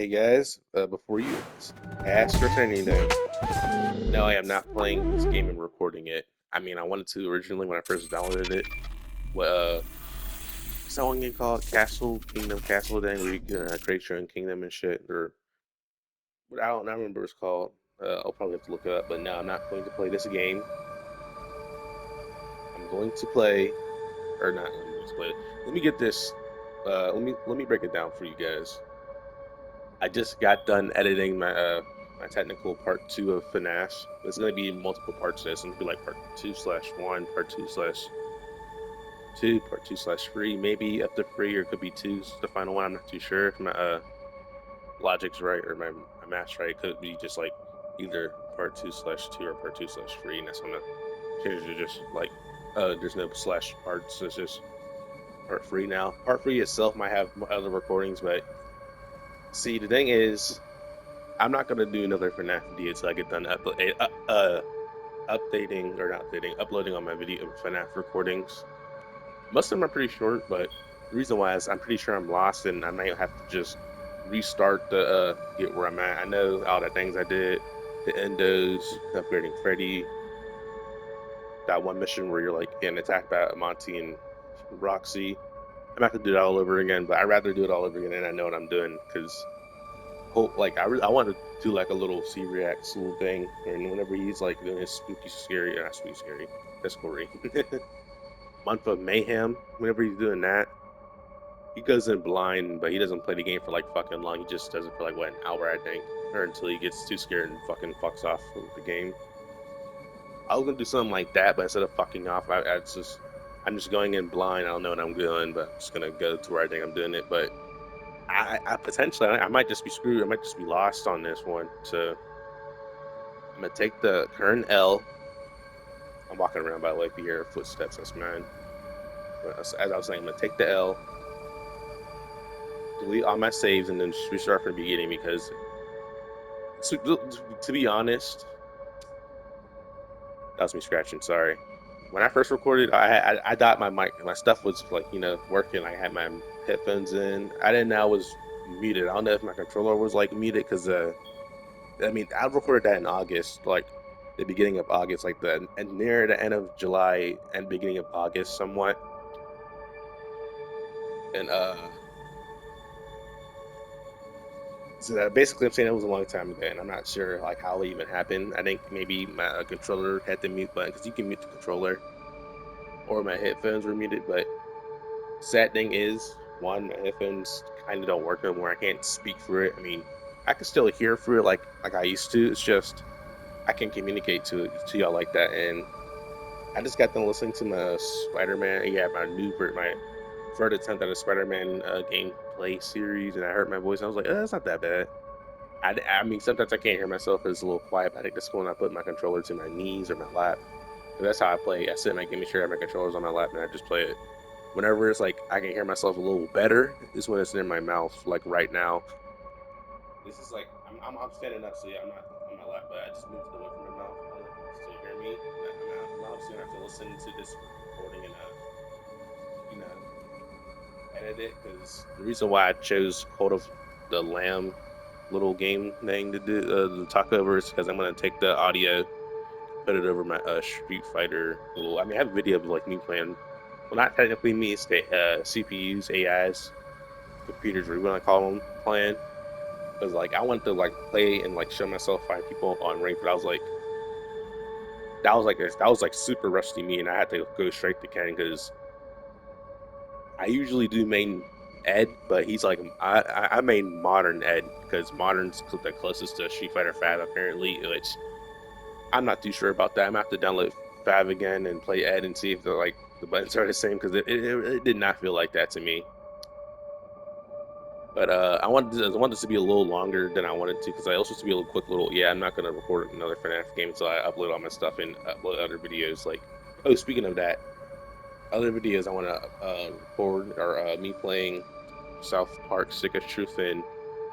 Hey guys, before you ask or say anything, no, I am not playing this game and recording it. I mean, I wanted to originally when I first downloaded it. What what's that one game called? Castle Kingdom Castle thing where you can create your own kingdom and shit. Or I don't remember what it's called. I'll probably have to look it up. But no, I'm not going to play this game. I'm going to play, or not. I'm going to play it. Let me get this. Let me break it down for you guys. I just got done editing my technical part two of FNAF. There's gonna be multiple parts to this. It's gonna be like part 2/1, part 2/2, part 2/3, maybe up to three, or it could be two's the final one. I'm not too sure if my logic's right or my math's right. It could be just like either part 2/2 or part 2/3, and that's gonna change it to just like there's no slash parts. So it's just part three now. Part three itself might have other recordings, but see, the thing is, I'm not gonna do another FNAF video until I get done updating or not updating, uploading on my video FNAF recordings. Most of them are pretty short, but the reason why is I'm pretty sure I'm lost and I might have to just restart the get where I'm at. I know all the things I did, the endos, upgrading Freddy, that one mission where you're like getting attacked by Monty and Roxy. I'm gonna have to do that all over again, but I'd rather do it all over again and I know what I'm doing because hope like I want to do like a little C reacts little thing, and whenever he's like doing his spooky scary or not spooky scary, that's gory month of mayhem. Whenever he's doing that, he goes in blind, but he doesn't play the game for like fucking long. He just does it for like what, an hour, I think, or until he gets too scared and fucking fucks off with the game. I was gonna do something like that, but instead of fucking off, I'm just going in blind. I don't know what I'm doing, but I'm just gonna go to where I think I'm doing it. But I potentially I might just be screwed. I might just be lost on this one. So I'm gonna take the current L. I'm walking around by the way. If you hear footsteps, that's mine. But as I was saying, I'm gonna take the L, delete all my saves, and then just restart from the beginning because, to be honest, that was me scratching. Sorry. When I first recorded, I thought my stuff was like working. I had my headphones in. I didn't know I was muted. I don't know if my controller was like muted because I mean, I recorded that in August, like the beginning of August, like the and near the end of July and beginning of August, somewhat. And so that basically, I'm saying it was a long time ago, and I'm not sure like how it even happened. I think maybe my controller had the mute button because you can mute the controller, or my headphones were muted. But sad thing is, one, my headphones kind of don't work no more. I can't speak through it. I mean, I can still hear through it like I used to. It's just I can communicate to y'all like that, and I just got done listening to my Spider-Man. Yeah, my third attempt at a Spider-Man gameplay series, and I heard my voice. And I was like, it's not that bad. I mean, sometimes I can't hear myself. It's a little quiet. But I think that's when I put my controller to my knees or my lap. And that's how I play. I sit in my gaming chair, I have my controllers on my lap, and I just play it. Whenever it's like I can hear myself a little better, is when it's in my mouth. Like right now, this is like I'm standing up, so yeah, I'm not on my lap, but I just moved it away from my mouth. I don't know if you can still hear me. I'm obviously gonna have to listen to this recording and you know, edit it because the reason why I chose Cult of the Lamb little game thing to talk over is because I'm gonna take the audio, put it over my Street Fighter little. I mean, I have a video of like me playing. Well, not technically me. It's the CPUs, AIs, computers, or you want to call them, playing. Because like I wanted to like play and like show myself find people on rank, but I was like that was like super rusty me, and I had to go straight to Ken because I usually do main Ed, but he's like I main modern Ed because modern's the closest to Street Fighter 5 apparently, which I'm not too sure about that. I'm gonna have to download 5 again and play Ed and see if the buttons are the same because it did not feel like that to me. But I wanted this to be a little longer than I wanted to because I also to be a little quick little. Yeah, I'm not gonna record another FNAF game until I upload all my stuff and upload other videos. Like, oh, speaking of that, other videos I want to record are me playing South Park Stick of Truth and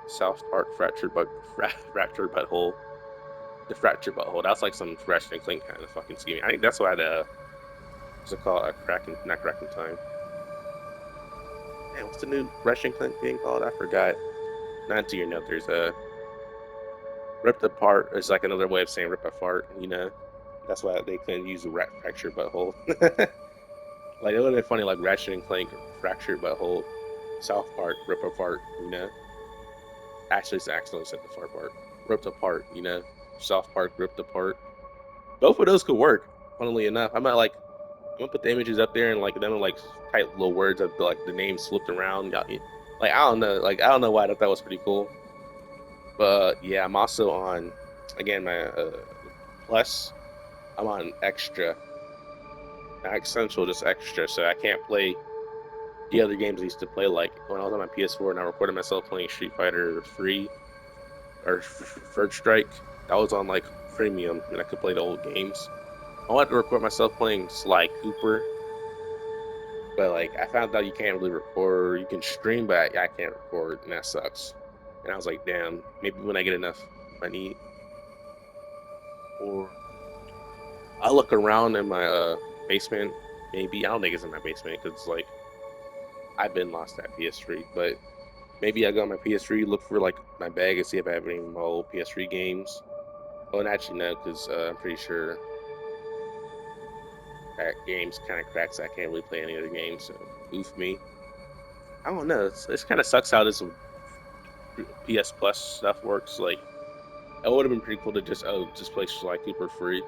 South Park Fractured Butthole. The Fractured Butthole. That's like some Ratchet and Clank kind of fucking scheming. I think that's why the what's it called? A cracking, not cracking time. Man, what's the new Ratchet and Clank game called? I forgot. not to your note. There's a ripped apart is like another way of saying rip apart. That's why they couldn't use the rat fractured butthole. Like it would have been funny, like Ratchet and Clank fractured butthole, South Park rip apart. Actually, it's accidentally said the far part ripped apart. South Park ripped apart. Both of those could work. Funnily enough, I'm gonna put the images up there and like them like type little words of like the names flipped around. Like I don't know, why I thought that was pretty cool. But yeah, I'm also on again my plus. I'm on extra, not essential, just extra. So I can't play the other games I used to play. Like when I was on my PS4 and I recorded myself playing Street Fighter 3 or Third Strike, that was on like premium and I could play the old games. I wanted to record myself playing Sly Cooper, but like I found out you can't really record. You can stream, but I can't record, and that sucks. And I was like, damn, maybe when I get enough money, or I look around in my basement. Maybe I don't think it's in my basement because like I've been lost that PS3, but maybe I go on my PS3, look for like my bag and see if I have any of my old PS3 games. Oh, and actually no, because I'm pretty sure that game's kind of cracked, so I can't really play any other games. So oof me. I don't know. It's kind of sucks how this PS Plus stuff works. Like it would have been pretty cool to just play Sly Cooper free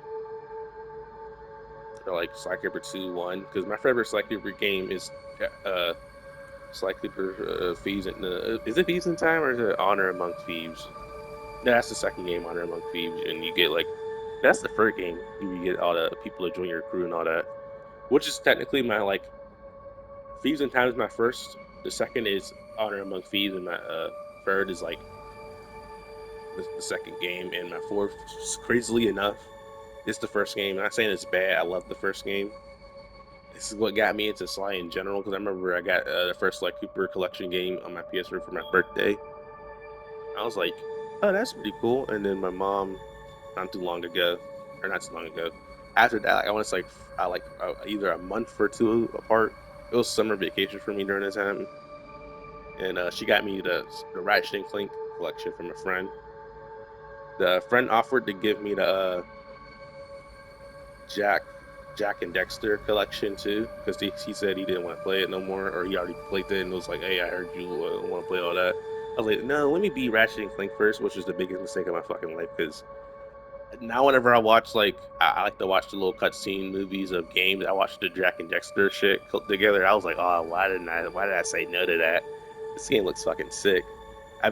or like Sly Cooper 2 1 because my favorite Sly Cooper game is uh Sly Cooper Thieves and is it Thieves in Time or is it Honor Among Thieves? No, that's the second game, Honor Among Thieves, and you get like that's the first game. You get all the people to join your crew and all that, which is technically my like Thieves in Time is my first. The second is Honor Among Thieves, and my third is like the second game, and my fourth, crazily enough, is the first game. I'm not saying it's bad. I love the first game. This is what got me into Sly in general because I remember I got the first like Cooper collection game on my PS3 for my birthday. I was like, oh, that's pretty cool. And then my mom, not too long ago, or not too long ago, after that, like, I want to say either a month or two apart. It was summer vacation for me during that time, and she got me the Ratchet and Clank collection from a friend. The friend offered to give me the Jack Jack and Dexter collection too, because he said he didn't want to play it no more, or he already played it and was like, "Hey, I heard you want to play all that." I was like, "No, let me be Ratchet and Clank first," which is the biggest mistake of my fucking life. Because now, whenever I watch I like to watch the little cutscene movies of games. I watched the Jack and Dexter shit together. I was like, "Oh, Why did I say no to that? This game looks fucking sick." I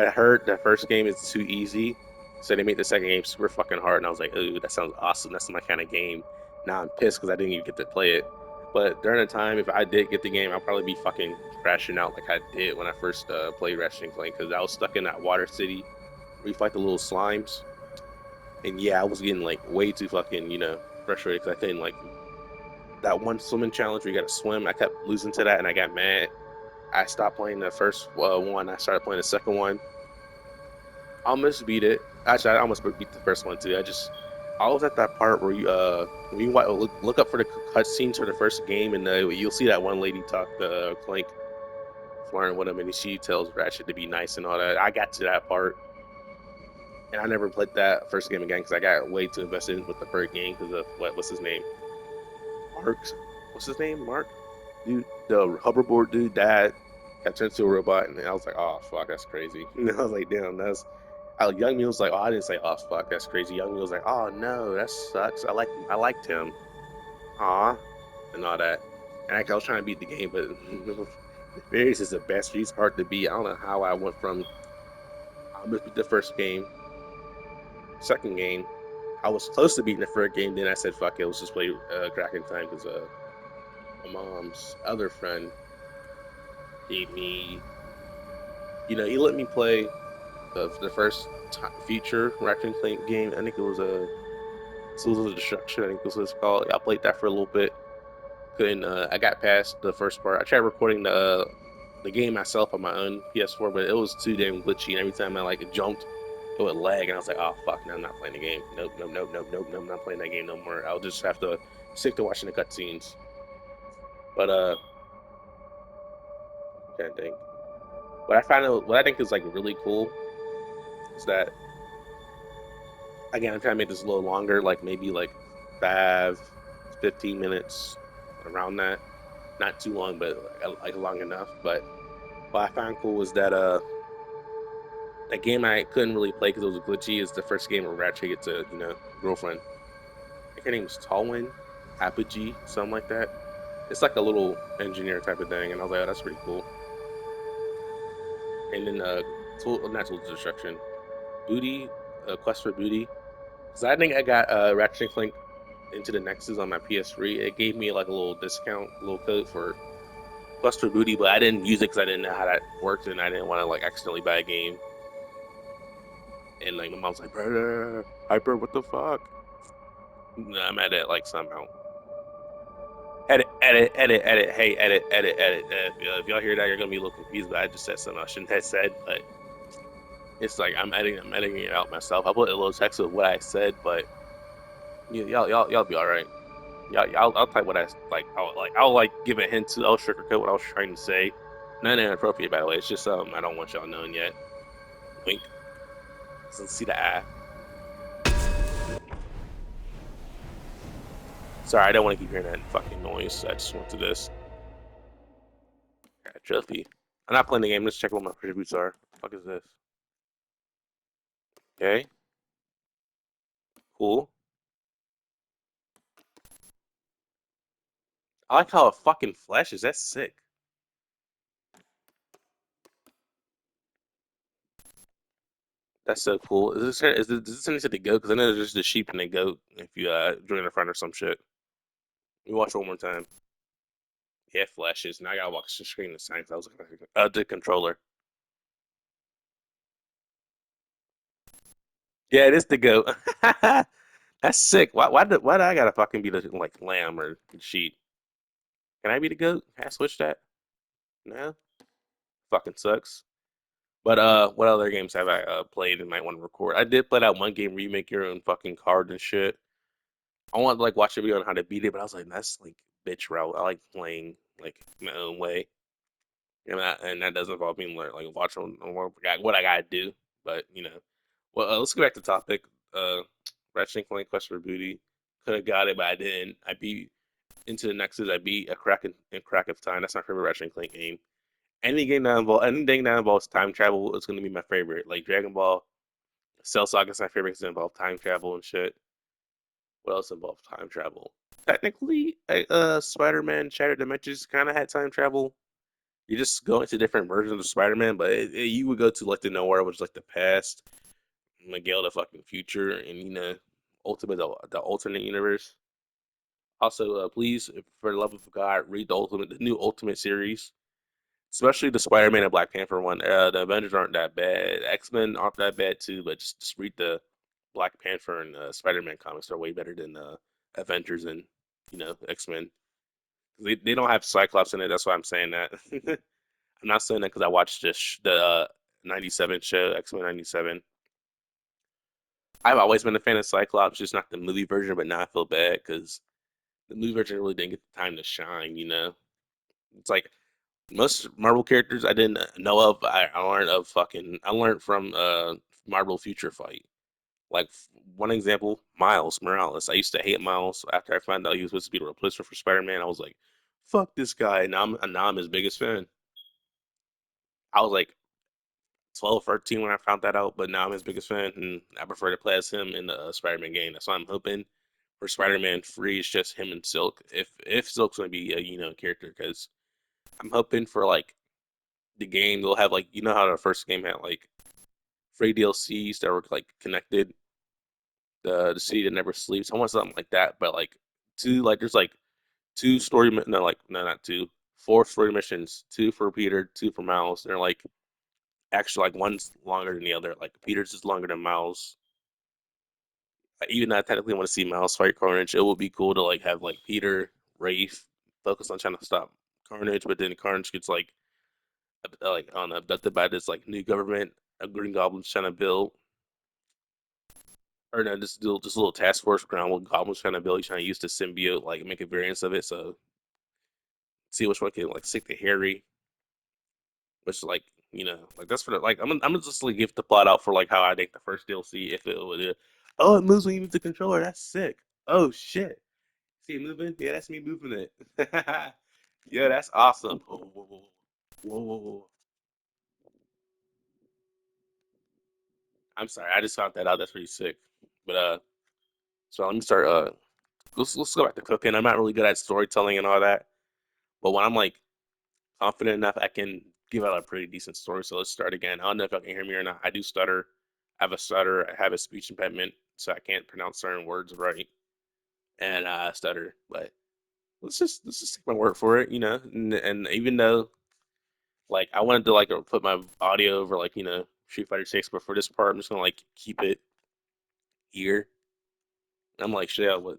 heard the first game is too easy, so they made the second game super fucking hard, and I was like, "Ooh, that sounds awesome. That's my kind of game." Now I'm pissed because I didn't even get to play it. But during the time, if I did get the game, I'll probably be fucking crashing out like I did when I first played Ratchet and Clank because I was stuck in that water city where you fight the little slimes, and yeah, I was getting like way too fucking frustrated because I couldn't like that one swimming challenge where you got to swim. I kept losing to that, and I got mad. I stopped playing the first one. I started playing the second one. Almost beat it. Actually, I almost beat the first one too. I was at that part where you when you look up for the cutscenes for the first game, and you'll see that one lady talk to Clank, flirting with him, and she tells Ratchet to be nice and all that. I got to that part, and I never played that first game again because I got way too invested with the first game because of what's his name, Mark. What's his name, Mark? Dude, the hoverboard dude died, got turned into a robot, and I was like, oh fuck, that's crazy. And I was like, damn, that's Young Me was like, "Oh, I didn't say, oh fuck, that's crazy." Young Me was like, "Oh no, that sucks. I liked him, aw, and all that." And I was trying to beat the game, but Nefarious is the best. He's hard to beat. I don't know how I went from I almost beat the first game, second game. I was close to beating the first game. Then I said, "Fuck it, let's just play Crack in Time," because my mom's other friend gave me, he let me play the first feature Ratchet and Clank game. I think it was a Tools of Destruction. I think this was called. I played that for a little bit. Couldn't. I got past the first part. I tried recording the game myself on my own PS4, but it was too damn glitchy. And every time I like jumped, it would lag, and I was like, "Oh fuck, no, I'm not playing the game. Nope, nope, nope, nope, nope, nope. I'm not playing that game no more. I'll just have to stick to watching the cutscenes." But can't think. what I think is like really cool is that again I'm trying to make this a little longer, like maybe like 5, 15 minutes around that. Not too long, but like long enough. But what I found cool was that that game I couldn't really play because it was glitchy is the first game where Ratchet gets a girlfriend. I think her name was Talwyn, Apogee, something like that. It's like a little engineer type of thing, and I was like, oh, that's pretty cool. And then not Tools of Destruction, Booty, Quest for Booty. Because I think I got Ratchet and Clank into the Nexus on my PS3. It gave me like a little discount, a little code for Quest for Booty, but I didn't use it because I didn't know how that worked, and I didn't want to like accidentally buy a game. And like my mom's like, brother, Hyper, what the fuck? Nah, I'm at it like somehow. Edit, edit, edit, edit. Hey, edit, edit, edit. If y'all hear that, you're gonna be a little confused. But I just said something I shouldn't have said. But it's like I'm editing it out myself. I put a little text of what I said, but y'all be all right. I'll type what I like. I'll like give a hint to. I'll sugarcoat what I was trying to say. None inappropriate, by the way. It's just something I don't want y'all knowing yet. Wink. So see the eye. Sorry, I don't want to keep hearing that fucking noise. I just went to this. Got trophy. I'm not playing the game. Let's check what my attributes are. What the fuck is this? Okay, cool. I like how it fucking flashes. That's sick. That's so cool. Does this turn into the goat? Because I know there's just the sheep and the goat if you join the front or some shit. We watch it one more time. Yeah, it flashes. Now I gotta watch the screen the same. I was looking at the controller. Yeah, it is the goat. That's sick. Why do I gotta fucking be the like lamb or sheep? Can I be the goat? Can I switch that? No, fucking sucks. But what other games have I played and might want to record? I did play that one game where you make your own fucking card and shit. I want to like watch a video on how to beat it, but I was like, that's like bitch route. I like playing like my own way, and that doesn't involve me like watching what I gotta do. But well, let's get back to topic. Uh, Ratchet and Clank Quest for Booty. Could have got it, but I didn't. I beat into the Nexus. I beat a crack of time. That's my favorite Ratchet and Clank game. Anything that involves time travel is gonna be my favorite. Like Dragon Ball, Cell Saga is my favorite because it involves time travel and shit. What else involves time travel? Technically, Spider-Man Shattered Dimensions kind of had time travel. You just go into different versions of Spider-Man, but you would go to like the nowhere, which is like the past, Miguel the fucking future, and ultimate the alternate universe. Also, please, for the love of God, read the new Ultimate series, especially the Spider-Man and Black Panther one. The Avengers aren't that bad. X-Men aren't that bad too, but just read the Black Panther and Spider-Man comics. They're way better than Avengers and X-Men. They don't have Cyclops in it. That's why I'm saying that. I'm not saying that because I watched the '97 show, X-Men '97. I've always been a fan of Cyclops, just not the movie version. But now I feel bad because the movie version really didn't get the time to shine. It's like most Marvel characters I didn't know of. I learned from Marvel Future Fight. Like one example, Miles Morales. I used to hate Miles after I found out he was supposed to be the replacement for Spider-Man. I was like, "Fuck this guy!" Now I'm his biggest fan. I was like 12, 13 when I found that out, but now I'm his biggest fan, and I prefer to play as him in the Spider-Man game. That's why I'm hoping for Spider-Man free. It's just him and Silk. If Silk's gonna be a character, because I'm hoping for like the game they'll have like how the first game had like free DLCs that were like connected. The city that never sleeps. I want something like that, but like there's like two no, like no, not two, four story missions, two for Peter, two for Miles. They're like actually like one's longer than the other. Like Peter's is longer than Miles. Even though I technically want to see Miles fight Carnage, it would be cool to like have like Peter, Rafe focus on trying to stop Carnage, but then Carnage gets like on abducted by this like new government, a Green Goblin's trying to build. Or no, this little task force ground what Goblin's trying to build. He's trying to use the symbiote, like make a variance of it. So see which one can like stick to Harry, which like Like that's for the like I'm gonna just like give the plot out for like how I think the first DLC if it would. Oh, it moves when you move the controller. That's sick. Oh shit. See it moving? Yeah, that's me moving it. Yeah, that's awesome. Whoa, whoa, whoa, whoa, whoa, whoa. I'm sorry, I just found that out. That's pretty sick. But so let me start. Let's go back to cooking. I'm not really good at storytelling and all that, but when I'm like confident enough, I can give out a pretty decent story. So let's start again. I don't know if y'all can hear me or not. I do stutter. I have a stutter. I have a speech impediment, so I can't pronounce certain words right, and I stutter. But let's just take my word for it, And even though like I wanted to like put my audio over like Street Fighter 6, but for this part, I'm just gonna like keep it here. I'm like, shit, what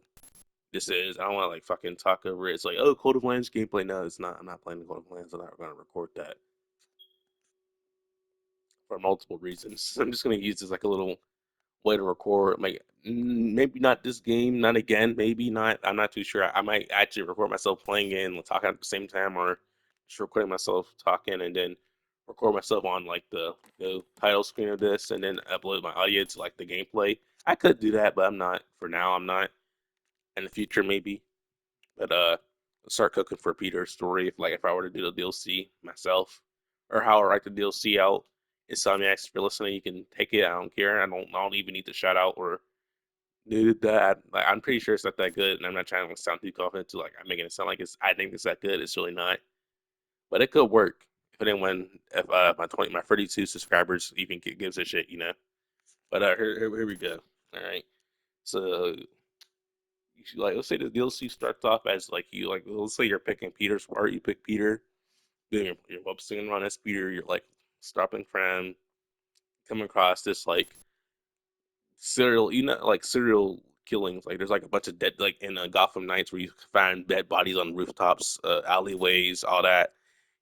this is. I don't want to like fucking talk over it. It's like, oh, Code of Lands gameplay. No, it's not. I'm not playing the Code of Lands. I'm not gonna record that for multiple reasons. I'm just gonna use this like a little way to record. Like maybe not this game, not again. Maybe not. I'm not too sure. I might actually record myself playing it and talking at the same time, or just recording myself talking and then record myself on like the title screen of this and then upload my audio to like the gameplay. I could do that, but I'm not for now. I'm not. In the future, maybe. But start cooking for Peter's story. If I were to do the DLC myself, or how I write the DLC out. Insomniacs, if you're listening, you can take it. I don't care. I don't even need to shout out or do that. Like I'm pretty sure it's not that good, and I'm not trying to sound too confident to like I'm making it sound like it's. I think it's that good. It's really not, but it could work if anyone, if my 32 subscribers even gives a shit. But here we go. All right. So you should, like let's say the DLC starts off as like you like let's say you're picking Peter's part. You pick Peter, then you're web singing around as Peter. You're like stopping from coming across this like serial, like serial killings. Like there's like a bunch of dead, like in Gotham Nights where you find dead bodies on rooftops, alleyways, all that.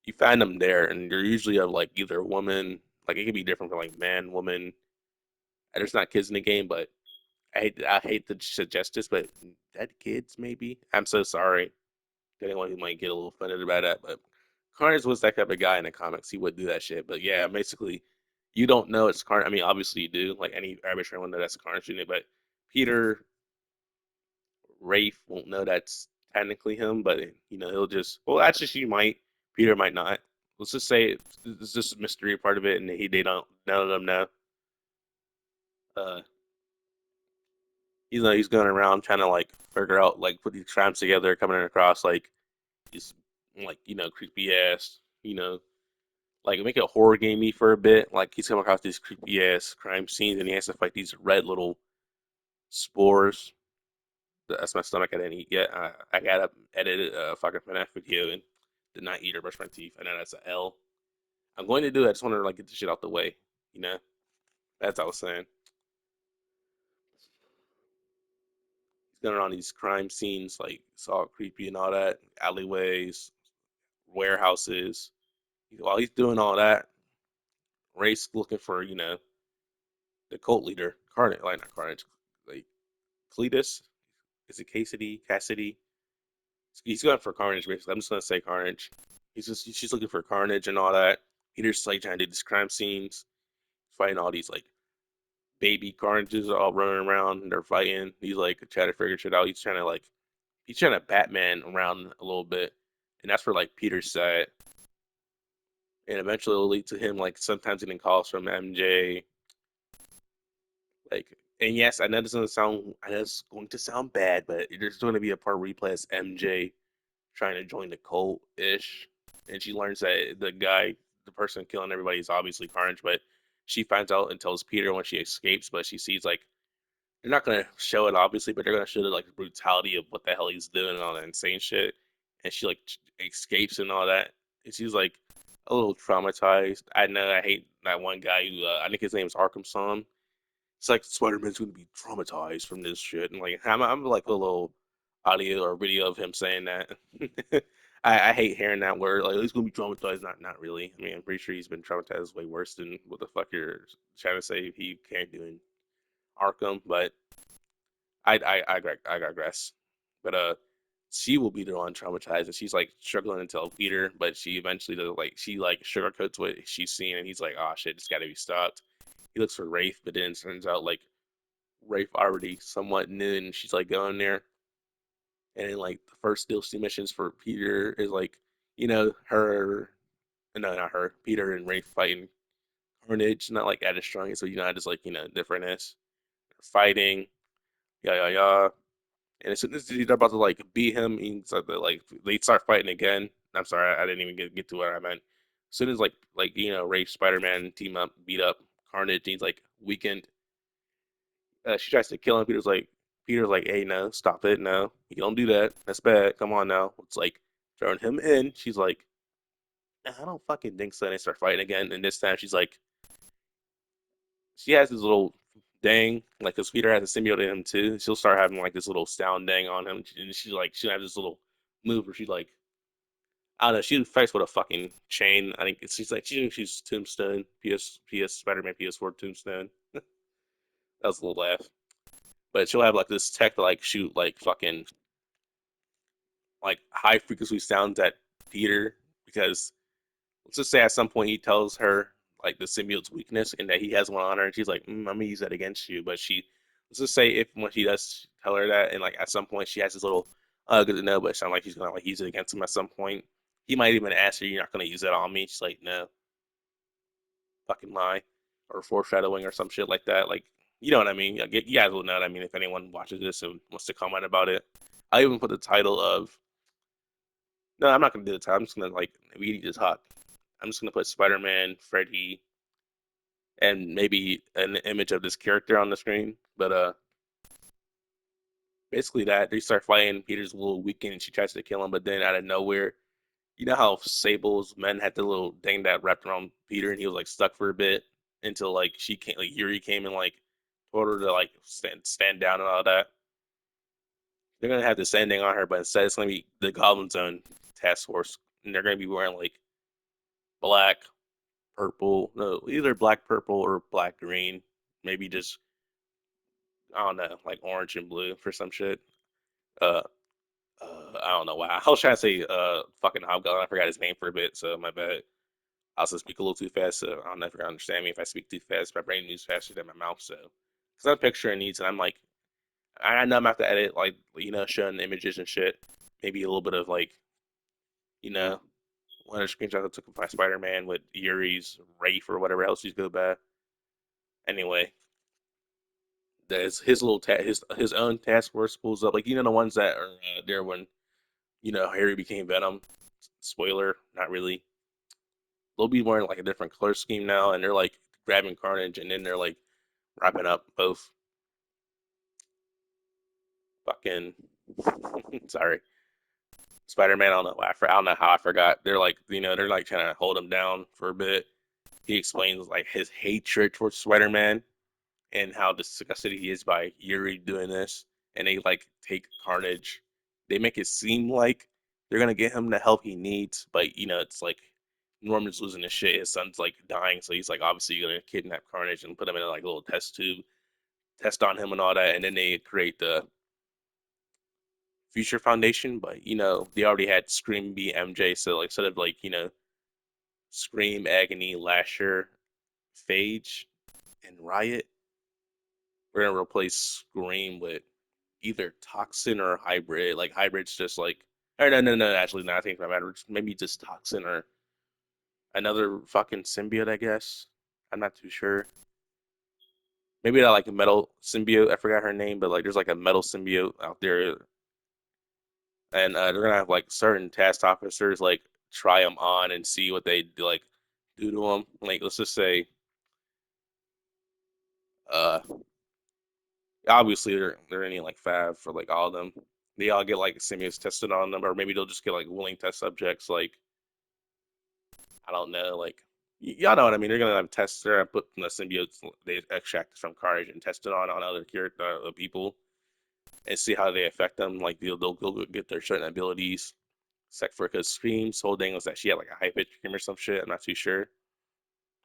You find them there, and they're usually of like either a woman, like it could be different from like man, woman. And there's not kids in the game, but I hate to suggest this, but dead kids maybe. I'm so sorry to anyone who might get a little offended about that, but Carnage was that type of guy in the comics. He would do that shit. But yeah, basically, you don't know it's Carnage. I mean, obviously you do. Like any arbitrary one know that's Carnage in it, but Peter Rafe won't know that's technically him. But he'll just well, actually, she might. Peter might not. Let's just say it's just a mystery part of it, and they don't. None of them know. Uh, he's going around trying to like figure out like put these crimes together, coming across like these like creepy ass like make it horror gamey for a bit. Like he's coming across these creepy ass crime scenes, and he has to fight these red little spores. That's my stomach. I didn't eat yet. I gotta edit a fucking FNAF video and did not eat or brush my teeth. I know that's an L. I'm going to do it. I just want to like get the shit out the way. You know, that's what I was saying. He's going around these crime scenes, like it's all creepy and all that, alleyways, warehouses. While he's doing all that, Ray's looking for the cult leader, Carnage, like not Carnage, like Cletus. Is it Cassidy? Cassidy? He's going for Carnage, basically. I'm just gonna say Carnage. She's looking for Carnage and all that. Peter's like trying to do these crime scenes, fighting all these like baby Carnages all running around and they're fighting. He's like trying to figure shit out. He's trying to Batman around a little bit, and that's for like Peter's side. And eventually it'll lead to him like sometimes getting calls from MJ. Like, and yes, I know this doesn't sound. I know it's going to sound bad, but there's going to be a part where he plays MJ trying to join the cult ish, and she learns that the person killing everybody, is obviously Carnage, but she finds out and tells Peter when she escapes. But she sees like they're not gonna show it obviously, but they're gonna show the like brutality of what the hell he's doing and all that insane shit. And she like escapes and all that, and she's like a little traumatized. I know I hate that one guy who I think his name is Arkham Son. It's like Spider-Man's gonna be traumatized from this shit, and like I'm like a little audio or video of him saying that. I hate hearing that word. Like he's gonna be traumatized. Not really. I mean, I'm pretty sure he's been traumatized way worse than what the fuck you're trying to say he can't do in Arkham. But I digress. But she will be the one traumatized, and she's like struggling to tell Peter, but she eventually does like she like sugarcoats what she's seeing, and he's like, "Oh shit, it's got to be stopped." He looks for Rafe, but then it turns out like Rafe already somewhat knew, and she's like going there, and then like the first DLC missions for Peter is like, her, no, not her, Peter and Rafe fighting Carnage, not like at its strongest, so just like differentness, fighting, yeah, yeah, yeah. And as soon as they're about to like beat him, they start fighting again. I'm sorry, I didn't even get to what I meant. As soon as Rafe, Spider-Man team up, beat up Carnage, he's like weakened. She tries to kill him. Peter's like, hey, no, stop it, no, you don't do that. That's bad. Come on now. It's like throwing him in. She's like, "Nah, I don't fucking think so." And they start fighting again. And this time she's like, she has this little dang, like, because Peter has a symbiote in him too. She'll start having like this little sound dang on him, and she'll have this little move where she like, I don't know, she fights with a fucking chain. I think she's Tombstone, PS Spider-Man PS4 Tombstone. That was a little laugh, but she'll have like this tech to like shoot like fucking like high frequency sounds at Peter because let's just say at some point he tells her like the symbiote's weakness and that he has one on her, and she's like, I'm gonna use that against you. But let's just say if when he does tell her that, and like at some point she has this little, good to know, but it sounds like she's gonna like use it against him at some point. He might even ask her, "You're not gonna use that on me?" She's like, "No, fucking lie," or foreshadowing or some shit like that. Like, you know what I mean? You guys will know what I mean if anyone watches this and wants to comment about it. I even put the title of no, I'm not gonna do the title. I'm just gonna like we need to talk. I'm just gonna put Spider-Man, Freddy, and maybe an image of this character on the screen. But basically that they start fighting. Peter's a little weakened, and she tries to kill him, but then out of nowhere, you know how Sable's men had the little thing that wrapped around Peter, and he was like stuck for a bit until like she came, like Yuri came and like told her to like stand down and all that. They're gonna have this ending on her, but instead it's gonna be the Goblin Zone task force, and they're gonna be wearing like black, purple, no, either black, purple, or black, green. Maybe just I don't know, like orange and blue for some shit. Uh, I don't know why. I was trying to say fucking Hobgoblin. I forgot his name for a bit, so my bad. I also speak a little too fast, so I'll never understand me if I speak too fast. My brain moves faster than my mouth, so because I'm picturing these and I'm like, I know I'm gonna have to edit like showing images and shit. Maybe a little bit of like you know one of the screenshots I took of my Spider-Man with Yuri's Rafe or whatever else he's go by. Anyway, there's his little his own task force pulls up, like the ones that are there when Harry became Venom. Spoiler, not really. They'll be wearing like a different color scheme now, and they're like grabbing Carnage, and then they're like wrapping up both fucking sorry Spider-Man. I don't know why I don't know how I forgot. They're like they're like trying to hold him down for a bit. He explains like his hatred towards Spider-Man and how disgusted he is by Yuri doing this, and they like take Carnage. They make it seem like they're gonna get him the help he needs, but it's like Norman's losing his shit. His son's like dying, so he's like obviously gonna kidnap Carnage and put him in a like little test tube, test on him and all that, and then they create the Future Foundation. But they already had Scream be MJ, so like instead of like Scream, Agony, Lasher, Phage, and Riot, we're gonna replace Scream with either Toxin or Hybrid. Like Hybrid's just like, or no, no, no, actually, no, I think that matters. Maybe just Toxin or another fucking symbiote. I guess I'm not too sure. Maybe that like a metal symbiote. I forgot her name, but like there's like a metal symbiote out there, and they're gonna have like certain task officers like try them on and see what they do, like do to them. Like let's just say, uh, obviously they're only like five for like all of them. They all get like symbiotes tested on them, or maybe they'll just get like willing test subjects. Like I don't know, like y'all know what I mean. They're gonna have tests there and put the symbiotes they extracted from Carnage and test it on other character people and see how they affect them. Like they'll go get their certain abilities. Except for because Scream's whole thing was that she had like a high pitch scream or some shit. I'm not too sure.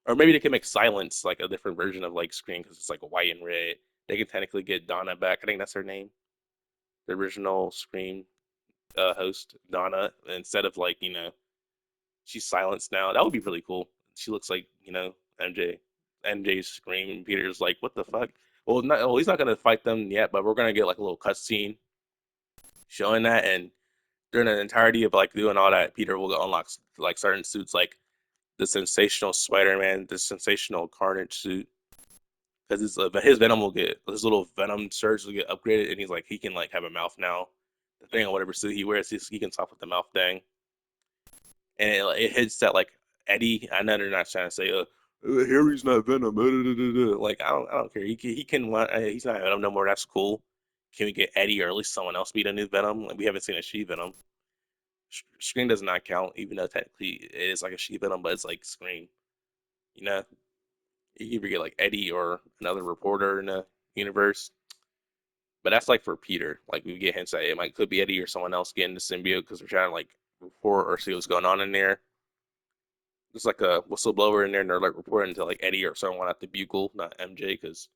Or maybe they can make Silence like a different version of like Scream because it's like a white and red. They can technically get Donna back. I think that's her name. The original Scream. host Donna instead of like she's silenced now. That would be really cool. She looks like MJ. MJ's scream and Peter's like, what the fuck? Well, he's not gonna fight them yet, but we're gonna get like a little cutscene showing that, and during the entirety of like doing all that, Peter will unlock like certain suits, like the sensational Spider-Man, the sensational Carnage suit, because his Venom will get his little Venom surge will get upgraded, and he's like he can like have a mouth now. The thing on whatever suit he wears, he can talk with the mouth thing, and it hits that like Eddie. I know they're not trying to say Harry's not Venom. Like I don't care. He's not Venom no more. That's cool. Can we get Eddie or at least someone else be the new Venom? Like we haven't seen a she Venom. Scream does not count, even though technically it is like a she Venom, but it's like Scream. You know, you can either get like Eddie or another reporter in the universe. But that's like for Peter. Like we get hints that it might could be Eddie or someone else getting the symbiote because we're trying to like report or see what's going on in there. There's like a whistleblower in there, and they're like reporting to like Eddie or someone at the Bugle, not MJ, because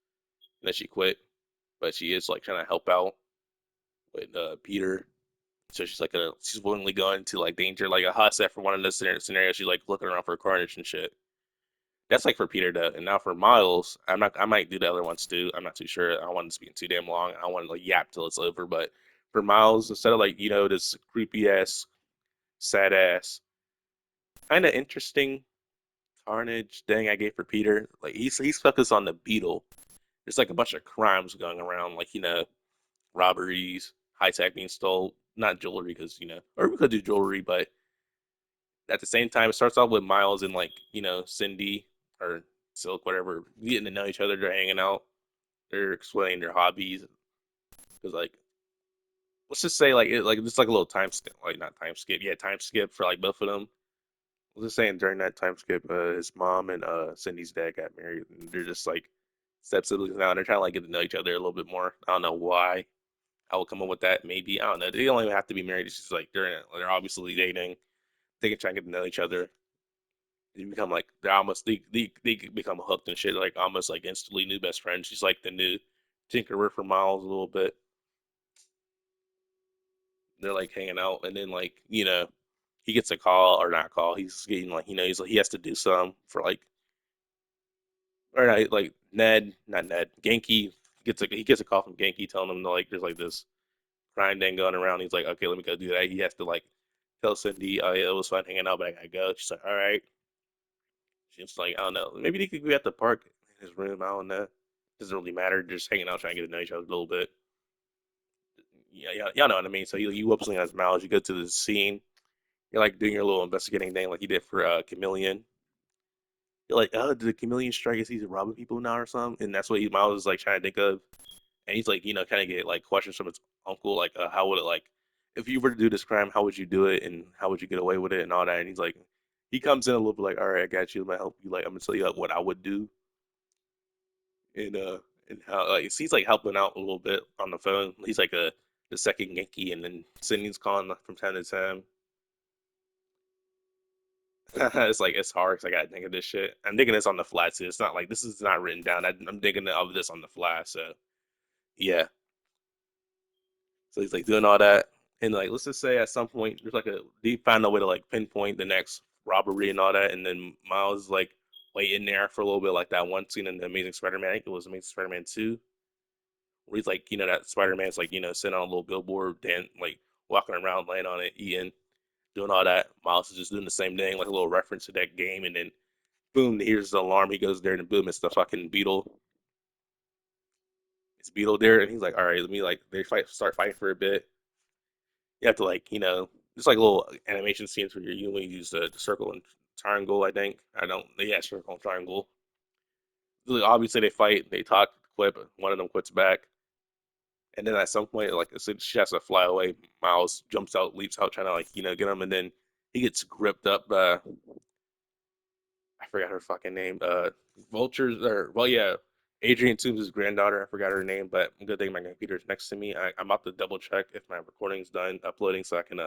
then she quit. But she is like trying to help out with Peter. So she's willingly going to like danger, like a hot set for one of the scenarios. She's like looking around for Carnage and shit. That's like for Peter though, and now for Miles, I'm not. I might do the other ones too. I'm not too sure. I don't want this to be too damn long. I want to like yap till it's over. But for Miles, instead of like this creepy ass, sad ass, kind of interesting Carnage thing I gave for Peter, like he's focused on the Beetle. There's like a bunch of crimes going around, like robberies, high tech being stole, not jewelry because or we could do jewelry, but at the same time, it starts off with Miles and like Cindy or Silk, whatever, getting to know each other. They're hanging out. They're explaining their hobbies because let's just say like it's like a little time skip, like not time skip, yeah, time skip for like both of them. Let's just saying during that time skip, his mom and Cindy's dad got married, and they're just like step siblings now. And they're trying to like get to know each other a little bit more. I don't know why. I will come up with that maybe. I don't know. They don't even have to be married. It's just like they're obviously dating. They can try and get to know each other. They become like they become hooked and shit, like almost like instantly new best friends. She's like the new Tinkerer for Miles a little bit. They're like hanging out, and then like he gets a call or not call. He's getting like he's like he has to do some for like or not, like Ned, not Ned, Genki he gets a call from Genki telling him like there's like this crime thing going around. He's like, okay, let me go do that. He has to like tell Cindy, oh yeah, it was fun hanging out, but I gotta go. She's like, all right. She's like, I don't know, maybe they could be at the park in his room. I don't know. Doesn't really matter. Just hanging out, trying to get to know each other a little bit. Yeah, yeah, y'all know what I mean. So you whoop something on his mouth. You go to the scene. You're like doing your little investigating thing, like you did for Chameleon. You're like, oh, did the Chameleon strike? Is he robbing people now or something? And that's what Miles is like trying to think of. And he's like, kind of get like questions from his uncle, like, how would it like, if you were to do this crime, how would you do it, and how would you get away with it, and all that. And he's like, he comes in a little bit like, all right, I got you. I'm gonna help you. Like, I'm gonna tell you like, what I would do, and how like he's like helping out a little bit on the phone. He's like the second Yankee, and then Sydney's calling from time to time. It's like it's hard because I gotta think of this shit. I'm thinking this on the fly too. It's not like this is not written down. I'm thinking of this on the fly. So yeah. So he's like doing all that, and like let's just say at some point there's like they find a way to like pinpoint the next robbery and all that, and then Miles is like waiting there for a little bit, like that one scene in the Amazing Spider-Man. I think it was Amazing Spider-Man 2, where he's like that Spider-Man's like sitting on a little billboard, then like walking around, laying on it, eating, doing all that. Miles is just doing the same thing, like a little reference to that game, and then boom, here's the alarm. He goes there, and boom, it's the fucking Beetle. It's Beetle there, and he's like, all right, let me like they start fighting for a bit. You have to like just like little animation scenes where you only use the circle and triangle. I think I don't. Yeah, circle and triangle. Like, obviously, they fight, they talk, quip. One of them quits back, and then at some point, like I said, she has to fly away. Miles jumps out, leaps out, trying to like get him, and then he gets gripped up. I forgot her fucking name. Vultures or well, yeah, Adrian Toombs' granddaughter. I forgot her name, but good thing my computer's next to me. I'm about to double check if my recording's done uploading so I can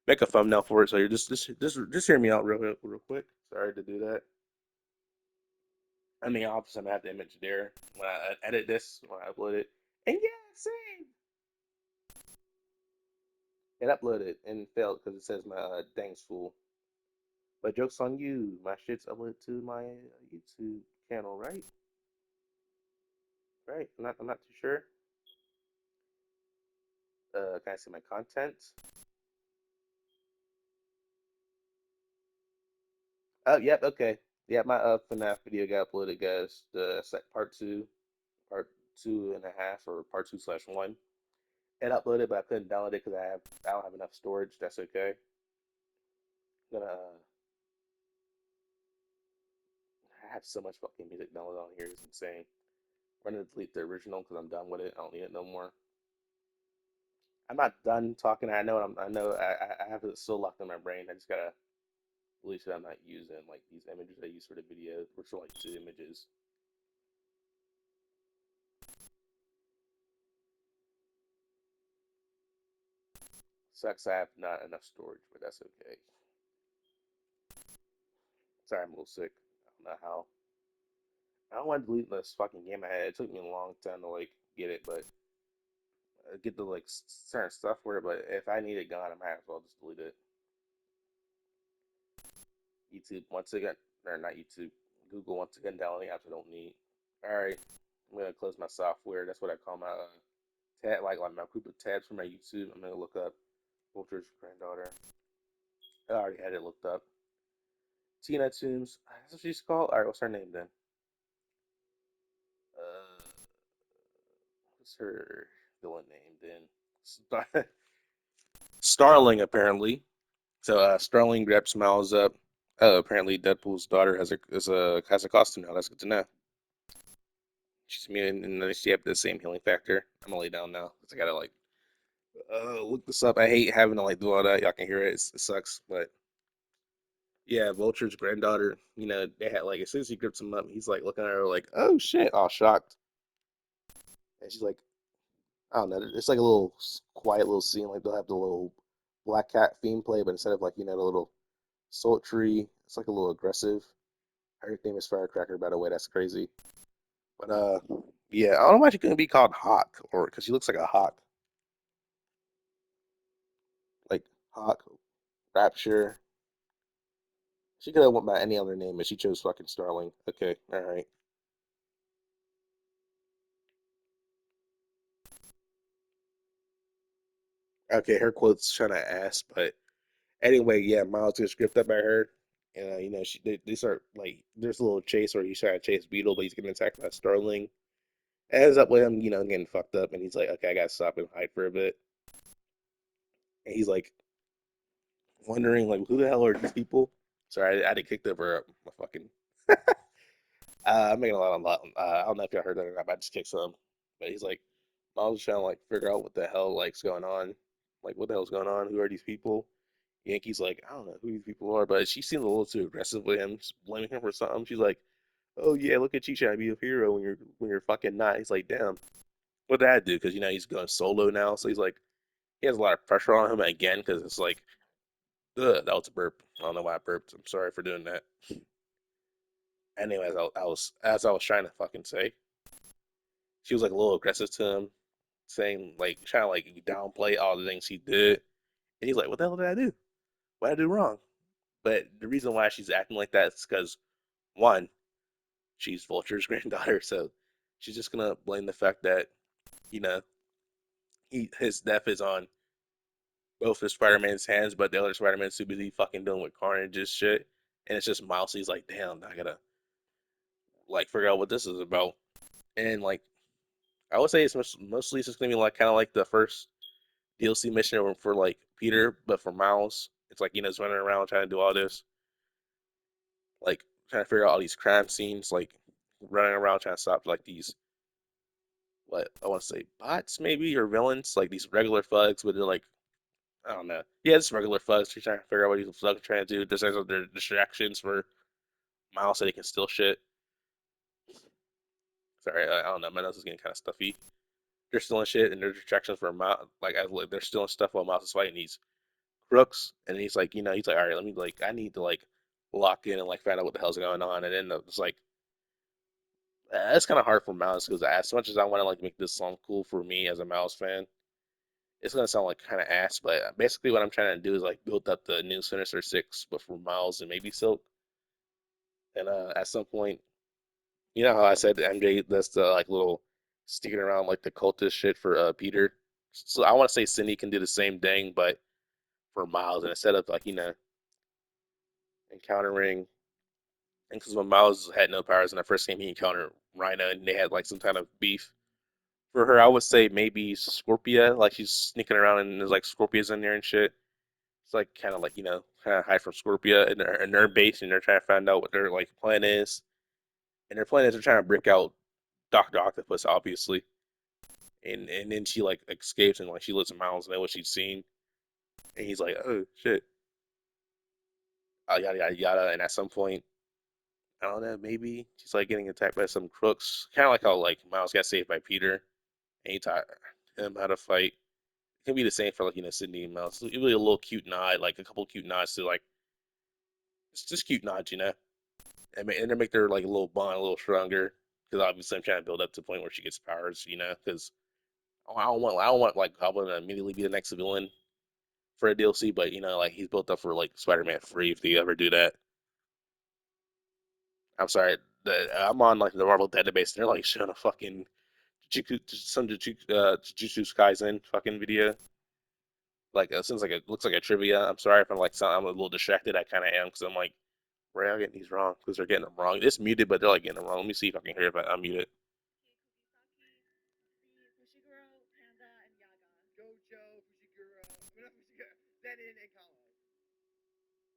make a thumbnail for it. So you're just hear me out real quick. Sorry to do that. I mean, obviously I'm gonna have the image there when I edit this when I upload it. And yeah, same. It uploaded and failed because it says my dang's full. But joke's on you. My shit's uploaded to my YouTube channel, right? Right? I'm not too sure. Can I see my content? Oh, yep, okay. Yeah, my FNAF video got uploaded, guys. The part two, part two and a half, or part two slash one. It uploaded, but I couldn't download it because I don't have enough storage. That's okay. I'm gonna I have so much fucking music downloaded on here. It's insane. I'm gonna delete the original because I'm done with it. I don't need it no more. I'm not done talking. I know I have it still locked in my brain. I just gotta delete it. I'm not using like these images I use for the video, which are like two images. Sucks. I have not enough storage, but that's okay. Sorry, I'm a little sick. I don't know how. I don't want to delete this fucking game I had. It took me a long time to like get it, but get the like certain stuff for it. But if I need it gone, I might as well just delete it. YouTube once again, or not YouTube. Google once again downloading apps I don't need. All right, I'm gonna close my software. That's what I call my tab, like my group of tabs for my YouTube. I'm gonna look up Vulture's granddaughter. I already had it looked up. Tina Toons. That's what she's called. All right, what's her name then? Uh, what's her villain name then? Starling apparently. So Starling grabs Miles up. Apparently Deadpool's daughter has a costume now. That's good to know. She's immune, and then she have the same healing factor. I'm gonna lay down now because I gotta like look this up. I hate having to like do all that. Y'all can hear it. It sucks, but yeah, Vulture's granddaughter. You know, they had like as soon as he grips him up, he's like looking at her like, "Oh shit!" All shocked, and she's like, "I don't know." It's like a little quiet little scene. Like they'll have the little Black Cat theme play, but instead of like the little sultry, it's like a little aggressive. Her name is Firecracker, by the way. That's crazy. But yeah, I don't know why she couldn't be called Hawk, or because she looks like a hawk, like Hawk, Rapture. She could have went by any other name, but she chose fucking Starling. Okay, all right. Okay, her quote's kind of ass, but anyway, yeah, Miles gets gripped up by her, and they start like there's a little chase where he's trying to chase Beetle, but he's getting attacked by Starling. It ends up with him, getting fucked up, and he's like, okay, I gotta stop and hide for a bit. And he's like wondering like, who the hell are these people? Sorry, I had kicked over my fucking. I'm making a lot. I don't know if y'all heard that or not, but I just kicked some. But he's like, I was trying to like figure out what the hell like's going on. Like, what the hell's going on? Who are these people? Yankee's like, I don't know who these people are, but she seemed a little too aggressive with him, just blaming him for something. She's like, oh yeah, look at you trying to be a hero when you're fucking not. He's like, damn, what did I do? Because he's going solo now, so he's like, he has a lot of pressure on him again because it's like, ugh, that was a burp. I don't know why I burped. I'm sorry for doing that. Anyways, I was trying to fucking say, she was like a little aggressive to him, saying like trying to like downplay all the things he did, and he's like, "What the hell did I do? What did I do wrong?" But the reason why she's acting like that is because one, she's Vulture's granddaughter, so she's just gonna blame the fact that you know his death is on both of Spider-Man's hands, but the other Spider-Man's too busy fucking dealing with Carnage's shit, and it's just Miles. He's like, "Damn, I gotta like figure out what this is about," and like I would say it's mostly just gonna be like kind of like the first DLC mission for like Peter, but for Miles, it's like he's running around trying to do all this, like trying to figure out all these crime scenes, like running around trying to stop like these, what I want to say, bots maybe or villains, like these regular thugs, but they're like I don't know, yeah, just regular thugs. You're trying to figure out what these thugs are trying to do. There's other distractions for Miles so they can steal shit. Sorry, I don't know, my nose is getting kind of stuffy. They're stealing shit, and there's distractions for Miles. Like they're stealing stuff while Miles is fighting these crooks, and he's like, he's like, all right, let me like, I need to like lock in and like find out what the hell's going on, and then it's like, it's kind of hard for Mouse because as much as I want to like make this song cool for me as a Mouse fan, It's gonna sound like kind of ass, but basically what I'm trying to do is like build up the new Sinister Six, but for Miles and maybe Silk. And at some point, you know how I said MJ does the like little sneaking around like the cultist shit for Peter. So I want to say Cindy can do the same thing, but for Miles, and instead of like encountering, and because when Miles had no powers in the first game, he encountered Rhina, and they had like some kind of beef. For her, I would say maybe Scorpia, like she's sneaking around and there's like Scorpias in there and shit. It's like kind of like kind of hide from Scorpia in their base, and they're trying to find out what their like plan is. And their plan is they're trying to break out Doctor Octopus, obviously. And then she like escapes and like she lets Miles know what she's seen, and he's like, oh shit, yada yada yada. And at some point, I don't know, maybe she's like getting attacked by some crooks, kind of like how like Miles got saved by Peter, and he taught him how to fight. It can be the same for like Sydney and Miles. It's really a little cute nod, like a couple cute nods to like just cute nods, and they make their like a little bond a little stronger. Because obviously I'm trying to build up to the point where she gets powers, because I don't want like Goblin to immediately be the next villain for a DLC, but like he's built up for like Spider-Man 3 if they ever do that. I'm sorry, I'm on like the Marvel database and they're like showing a fucking Jujutsu Kaisen fucking video. Like it seems like it looks like a trivia. I'm sorry if I'm a little distracted. I kind of am because I'm like, where are I getting these wrong? Because they're getting them wrong. It's muted, but they're like getting them wrong. Let me see if I can hear if I unmute it.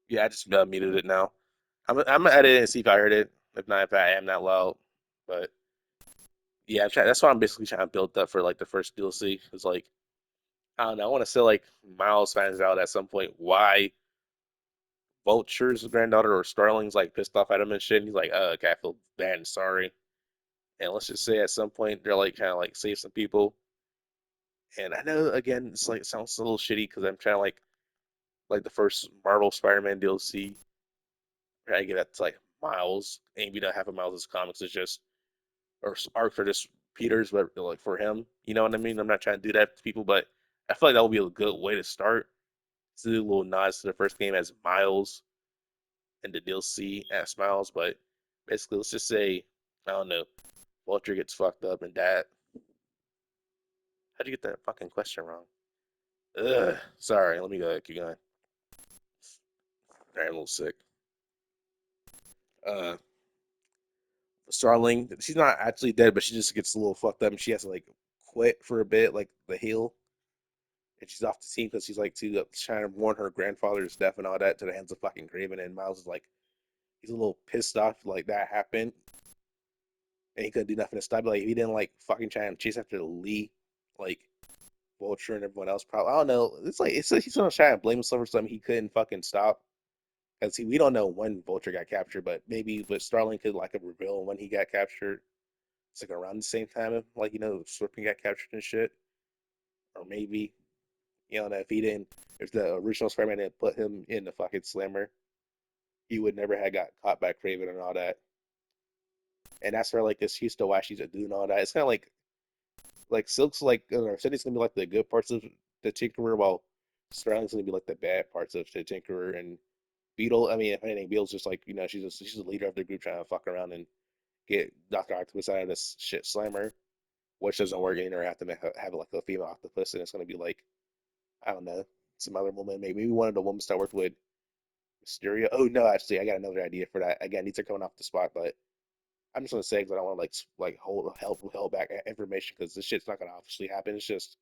Yeah, I just muted it now. I'm gonna edit it and see if I heard it. If not, if I am not loud. But yeah, that's what I'm basically trying to build up for like the first DLC. It's like I don't know. I want to say like Miles finds out at some point why Vulture's granddaughter or Starling's like pissed off at him and shit. And he's like, okay, I feel bad and sorry. And let's just say at some point they're like kind of like save some people. And I know again it's like it sounds a little shitty because I'm trying to like the first Marvel Spider-Man DLC. Try to get that to like Miles, and we don't have a Miles' comics. It's just or arcs are just Peter's, but like for him, you know what I mean? I'm not trying to do that to people, but I feel like that would be a good way to start. To do little nods to the first game as Miles and the DLC as Miles, but basically, let's just say I don't know, Vulture gets fucked up and that. How'd you get that fucking question wrong? Ugh, sorry. Let me go. Keep going. Sorry, I'm a little sick. Uh, Starling, she's not actually dead, but she just gets a little fucked up, and she has to like quit for a bit, like the heal, and she's off the team because she's like trying to warn her grandfather's death and all that to the hands of fucking Craven. And Miles is like, he's a little pissed off like that happened, and he couldn't do nothing to stop it. Like if he didn't like fucking try and chase after Lee, like Vulture and everyone else, probably I don't know. It's like he's gonna try and blame himself for something he couldn't fucking stop. Because we don't know when Vulture got captured, but maybe but Starling could like reveal when he got captured. It's like around the same time, like Scorpion got captured and shit, or maybe if he didn't, if the original Spider-Man didn't put him in the fucking slammer, he would never have got caught by Craven and all that. And that's her like excuse to why she's a dude and all that. It's kind of like Silk's like Cindy's gonna be like the good parts of the Tinkerer, while Starling's gonna be like the bad parts of the Tinkerer. And Beetle, I mean, if anything, Beetle's just like she's a leader of the group trying to fuck around and get Doctor Octopus out of this shit slammer, which doesn't work. And you have to have like a female octopus, and it's gonna be like I don't know some other woman, maybe one of the women that worked with Mysterio. Oh no, actually, I got another idea for that. Again, these are coming off the spot, but I'm just gonna say because I don't want to like hold back information because this shit's not gonna obviously happen. It's just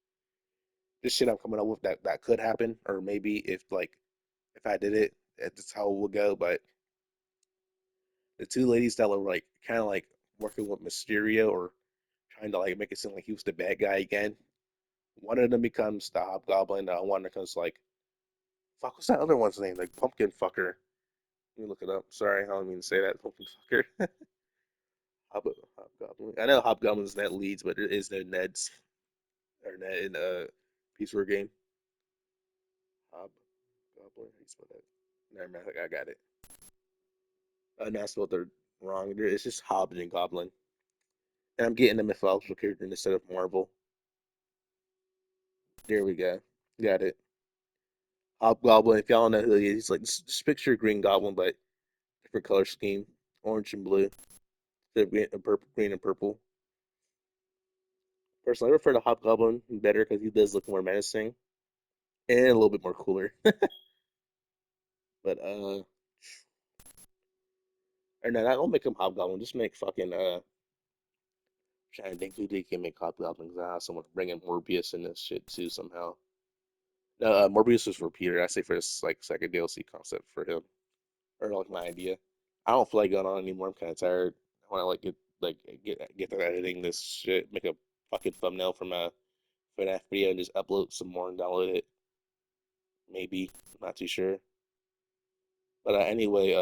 this shit I'm coming up with that could happen, or maybe if I did it, that's how it would go. But the two ladies that were like kind of like working with Mysterio or trying to like make it seem like he was the bad guy again. One of them becomes the Hobgoblin. One becomes like fuck. What's that other one's name? Like Pumpkin Fucker. Let me look it up. Sorry, I don't mean to say that. Pumpkin Fucker. Hobgoblin. I know Hobgoblin's net leads, but there is no Neds or Ned in Peace War game. Hobgoblin. How do you spell that? Never mind. I got it. No, I spelled it wrong. It's just Hobbit and Goblin. And I'm getting the mythological character instead of Marvel. There we go. Got it. Hobgoblin, if y'all know who he is, he's like just picture a Green Goblin, but different color scheme, orange and blue, green and purple. Personally, I prefer the Hobgoblin better because he does look more menacing and a little bit more cooler. But or no, don't make him Hobgoblin. Just make fucking trying to think who they can make Hobgoblins. Someone bring in Morbius in this shit too somehow. No, Morbius was for Peter. I say for this like second DLC concept for him, or like my idea. I don't feel like going on anymore. I'm kind of tired. I want to get to editing this shit, make a fucking thumbnail from a FNAF video, and just upload some more and download it. Maybe, I'm not too sure. But anyway,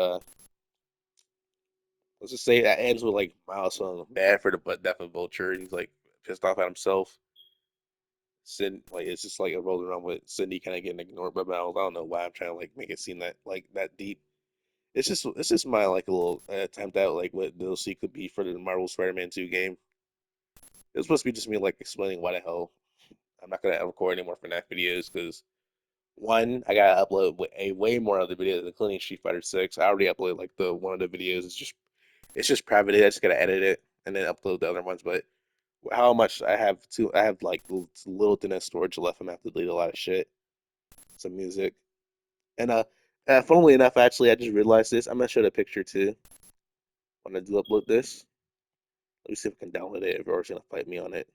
let's just say that ends with like Miles feeling bad for the butt death of Vulture. He's like pissed off at himself. Sid, like it's just like a rolling around with Cindy kind of getting ignored by Miles. I don't know why I'm trying to like make it seem that like that deep. It's just my like a little attempt at like what DLC could be for the Marvel Spider-Man 2 game. It was supposed to be just me like explaining why the hell I'm not gonna record any more FNAF videos because one, I gotta upload a way more other videos, including Street Fighter 6. I already uploaded like the one of the videos. It's just private. I just gotta edit it and then upload the other ones. But how much I have like little to no storage left. I'm gonna have to delete a lot of shit, some music, and funnily enough, actually, I just realized this. I'm gonna show the picture too when I do upload this. Let me see if I can download it if it's gonna fight me on it.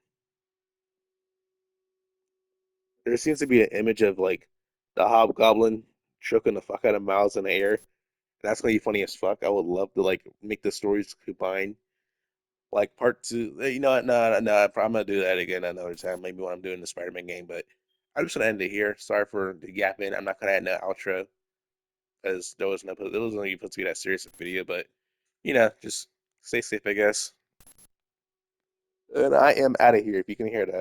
There seems to be an image of like the hobgoblin choking the fuck out of Miles in the air. And that's gonna be funny as fuck. I would love to like make the stories combine. Like part two, you know what? No, no, I'm gonna do that again another time. Maybe when I'm doing the Spider-Man game. But I'm just gonna end it here. Sorry for the yapping. I'm not gonna add no outro because there wasn't even supposed to be that serious a video. But just stay safe, I guess. And I am out of here if you can hear that.